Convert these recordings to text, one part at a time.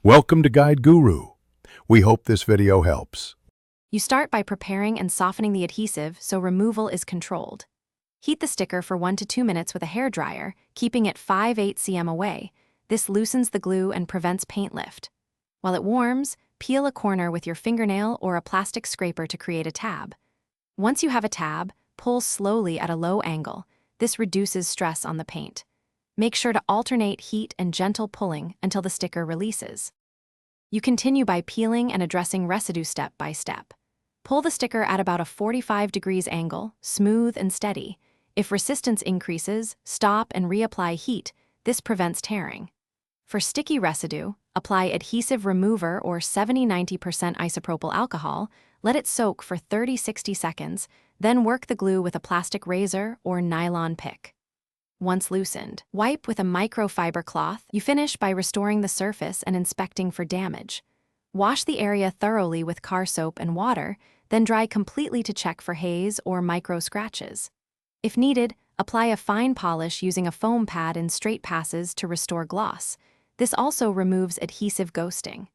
Welcome to Guide Guru. We hope this video helps. You start by preparing and softening the adhesive so removal is controlled. Heat the sticker for 1 to 2 minutes with a hairdryer, keeping it 5/8 cm away. This loosens the glue and prevents paint lift. While it warms, peel a corner with your fingernail or a plastic scraper to create a tab. Once you have a tab, pull slowly at a low angle. This reduces stress on the paint. Make sure to alternate heat and gentle pulling until the sticker releases. You continue by peeling and addressing residue step by step. Pull the sticker at about a 45 degrees angle, smooth and steady. If resistance increases, stop and reapply heat. This prevents tearing. For sticky residue, apply adhesive remover or 70–90% isopropyl alcohol. Let it soak for 30–60 seconds, then work the glue with a plastic razor or nylon pick. Once loosened, wipe with a microfiber cloth. You finish by restoring the surface and inspecting for damage. Wash the area thoroughly with car soap and water, then dry completely to check for haze or micro scratches. If needed, apply a fine polish using a foam pad in straight passes to restore gloss. This also removes adhesive ghosting.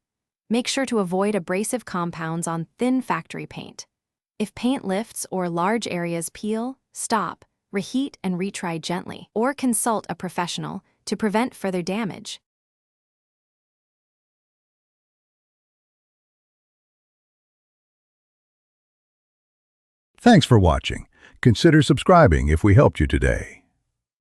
Make sure to avoid abrasive compounds on thin factory paint. If paint lifts or large areas peel, stop, reheat and retry gently, or consult a professional to prevent further damage. Thanks for watching. Consider subscribing if we helped you today.